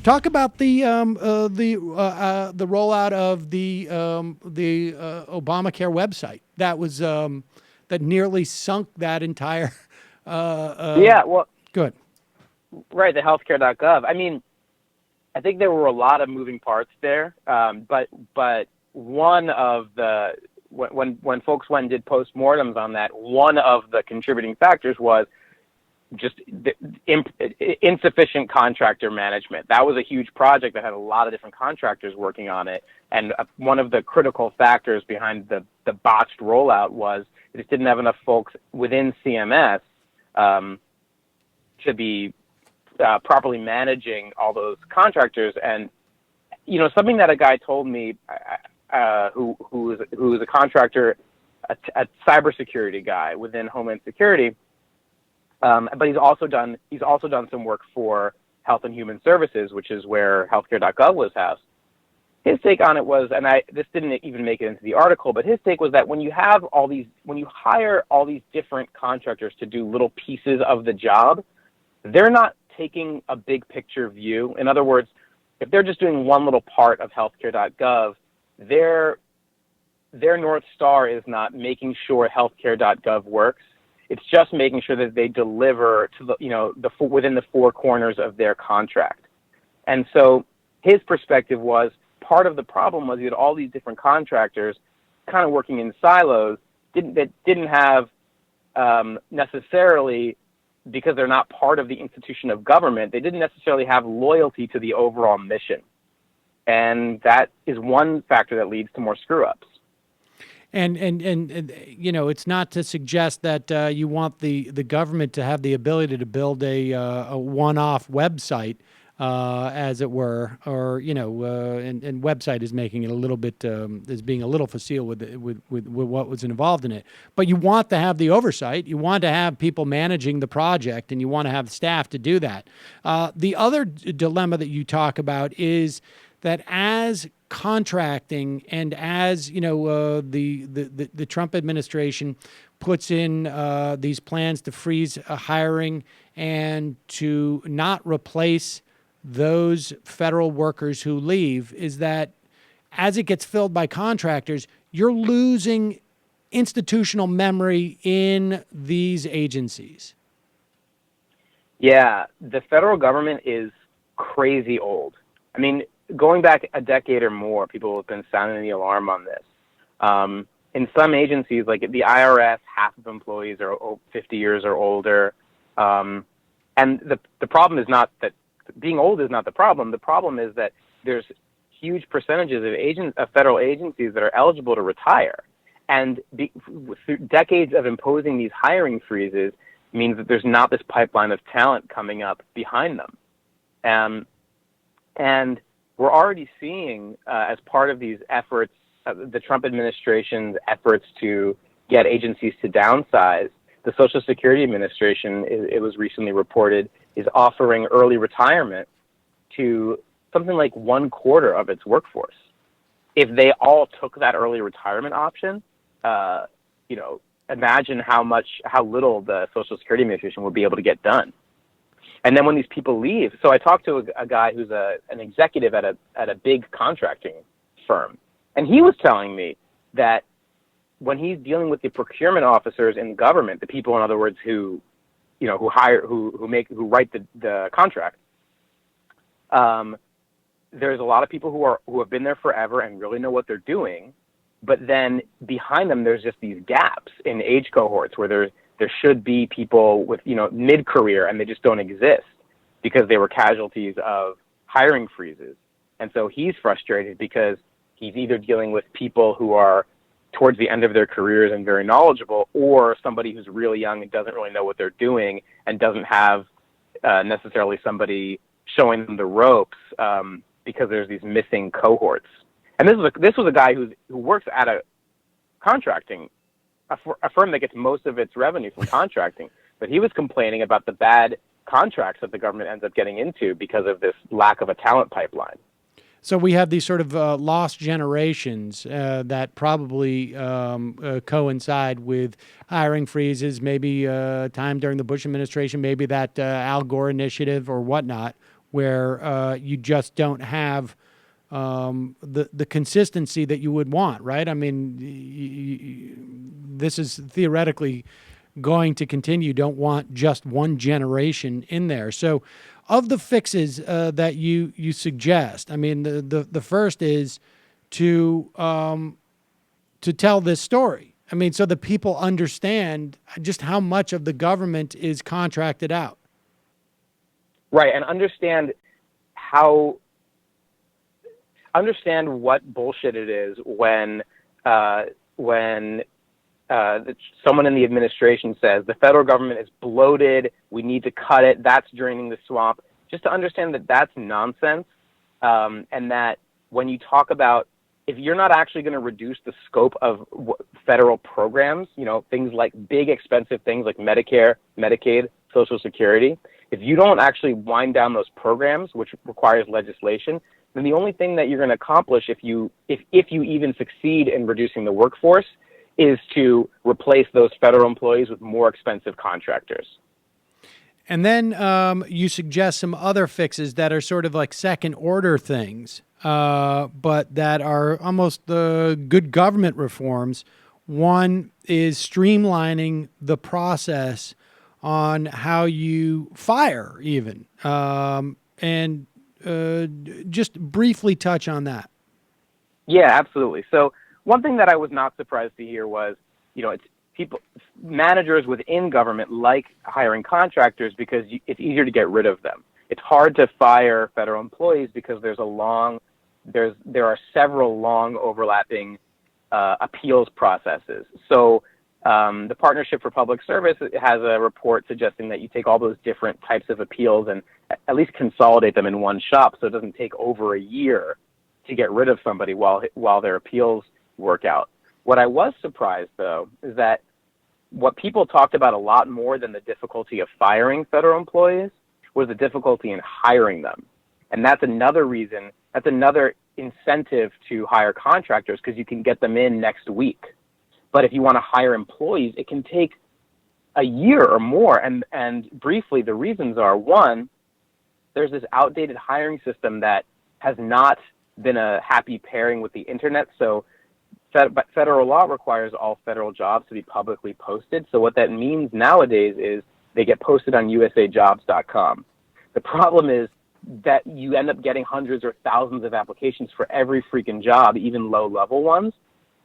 Talk about the rollout of the Obamacare website. That was that nearly sunk that entire. Yeah, well, Good. right, the healthcare.gov. I mean, I think there were a lot of moving parts there, but one of the when folks went and did postmortems on that, one of the contributing factors was just insufficient contractor management. That was a huge project that had a lot of different contractors working on it, and one of the critical factors behind the botched rollout was it just didn't have enough folks within CMS to be properly managing all those contractors. And something that a guy told me, who is a contractor, a cybersecurity guy within Homeland Security, but he's also done some work for Health and Human Services, which is where healthcare.gov was housed. His take on it was, and this didn't even make it into the article, but his take was that when you hire all these different contractors to do little pieces of the job, they're not taking a big picture view. In other words, if they're just doing one little part of healthcare.gov, their North Star is not making sure healthcare.gov works. It's just making sure that they deliver to within the four corners of their contract. And so his perspective was, part of the problem was you had all these different contractors kind of working in silos that didn't have necessarily, because they're not part of the institution of government, they didn't necessarily have loyalty to the overall mission. And that is one factor that leads to more screw-ups. And it's not to suggest that you want the government to have the ability to build a one-off website, as it were, or and website is making it a little bit is being a little facile with what was involved in it. But you want to have the oversight. You want to have people managing the project, and you want to have staff to do that. The other dilemma that you talk about is that as contracting and as the Trump administration puts in these plans to freeze hiring and to not replace those federal workers who leave, is that as it gets filled by contractors, you're losing institutional memory in these agencies. Yeah, the federal government is crazy old. I mean, going back a decade or more, people have been sounding the alarm on this. In some agencies, like the IRS, half of employees are 50 years or older. And the problem is not that being old is not the problem. The problem is that there's huge percentages of federal agencies that are eligible to retire. And through decades of imposing these hiring freezes means that there's not this pipeline of talent coming up behind them. And we're already seeing, as part of these efforts, the Trump administration's efforts to get agencies to downsize, the Social Security Administration, it was recently reported, is offering early retirement to something like 1/4 of its workforce. If they all took that early retirement option, imagine how little the Social Security Administration would be able to get done. And then when these people leave, so I talked to a guy who's an executive at a big contracting firm, and he was telling me that when he's dealing with the procurement officers in government, the people, in other words, who write the contract, there's a lot of people who have been there forever and really know what they're doing, but then behind them there's just these gaps in age cohorts where there should be people with mid-career, and they just don't exist because they were casualties of hiring freezes. And so he's frustrated because he's either dealing with people who are towards the end of their careers and very knowledgeable, or somebody who's really young and doesn't really know what they're doing and doesn't have necessarily somebody showing them the ropes, because there's these missing cohorts. And this was a guy who works at a contracting, a firm that gets most of its revenue from contracting, but he was complaining about the bad contracts that the government ends up getting into because of this lack of a talent pipeline. So we have these sort of lost generations that probably coincide with hiring freezes, maybe time during the Bush administration, maybe that Al Gore initiative or whatnot, where you just don't have the consistency that you would want, right? I mean, this is theoretically going to continue. You don't want just one generation in there. So, of the fixes that you suggest, I mean, the first is to tell this story. I mean, so that people understand just how much of the government is contracted out. Right, and understand what bullshit it is when someone in the administration says the federal government is bloated, we need to cut it, that's draining the swamp. Just to understand that that's nonsense, and that when you talk about, if you're not actually going to reduce the scope of federal programs, things like big expensive things like Medicare, Medicaid, Social Security, if you don't actually wind down those programs, which requires legislation, then the only thing that you're going to accomplish if you even succeed in reducing the workforce is to replace those federal employees with more expensive contractors. And then you suggest some other fixes that are sort of like second order things, but that are almost the good government reforms. One is streamlining the process on how you fire even. And just briefly touch on that. Yeah, absolutely. So one thing that I was not surprised to hear was, it's managers within government like hiring contractors because it's easier to get rid of them. It's hard to fire federal employees because there are several long overlapping appeals processes. So the Partnership for Public Service has a report suggesting that you take all those different types of appeals and at least consolidate them in one shop so it doesn't take over a year to get rid of somebody while their appeals work out. What I was surprised, though, is that what people talked about a lot more than the difficulty of firing federal employees was the difficulty in hiring them. And that's another reason, that's another incentive to hire contractors, because you can get them in next week. But if you want to hire employees, it can take a year or more. And briefly, the reasons are, one, there's this outdated hiring system that has not been a happy pairing with the internet. So federal law requires all federal jobs to be publicly posted. So what that means nowadays is they get posted on usajobs.com. The problem is that you end up getting hundreds or thousands of applications for every freaking job, even low-level ones,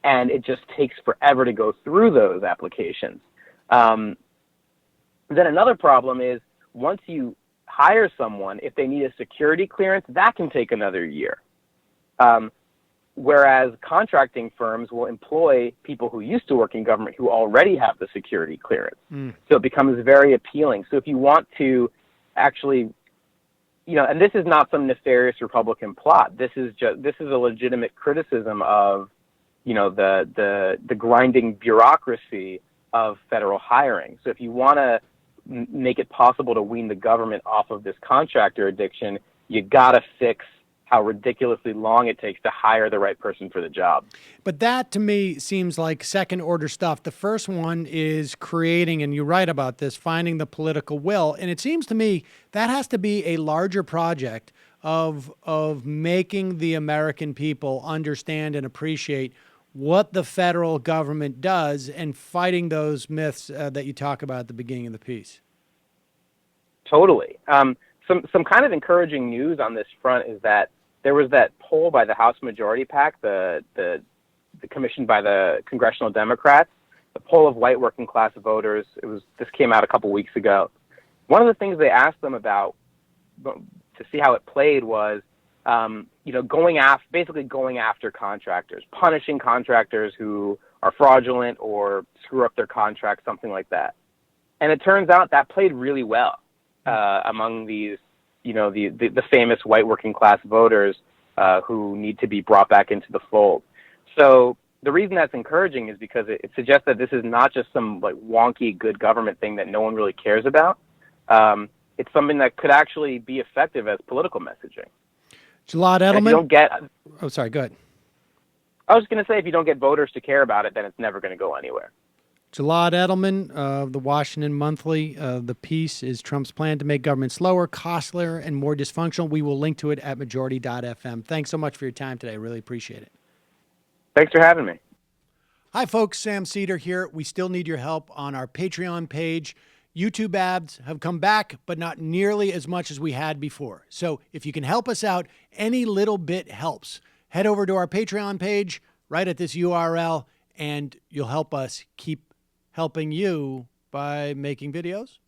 and it just takes forever to go through those applications. Then another problem is once you hire someone, if they need a security clearance, that can take another year. Whereas contracting firms will employ people who used to work in government who already have the security clearance. So it becomes very appealing. So if you want to actually, and this is not some nefarious Republican plot. This is a legitimate criticism of, the grinding bureaucracy of federal hiring. So if you want to make it possible to wean the government off of this contractor addiction, you got to fix how ridiculously long it takes to hire the right person for the job. But that, to me, seems like second-order stuff. The first one is creating, and you write about this, finding the political will. And it seems to me that has to be a larger project of making the American people understand and appreciate what the federal government does and fighting those myths that you talk about at the beginning of the piece. Totally. Some kind of encouraging news on this front is that there was that poll by the House Majority PAC, the commissioned by the Congressional Democrats, the poll of white working class voters. This came out a couple weeks ago. One of the things they asked them about to see how it played was, going after contractors, punishing contractors who are fraudulent or screw up their contracts, something like that. And it turns out that played really well among these, the famous white working class voters who need to be brought back into the fold. So the reason that's encouraging is because it suggests that this is not just some like wonky good government thing that no one really cares about. It's something that could actually be effective as political messaging. Gilad Edelman. Oh, sorry. Go ahead. I was just going to say, if you don't get voters to care about it, then it's never going to go anywhere. Jalad Edelman of the Washington Monthly. The piece is Trump's plan to make government slower, costlier, and more dysfunctional. We will link to it at majority.fm. Thanks so much for your time today. Really appreciate it. Thanks for having me. Hi, folks. Sam Seder here. We still need your help on our Patreon page. YouTube ads have come back, but not nearly as much as we had before. So if you can help us out, any little bit helps. Head over to our Patreon page right at this URL, and you'll help us keep helping you by making videos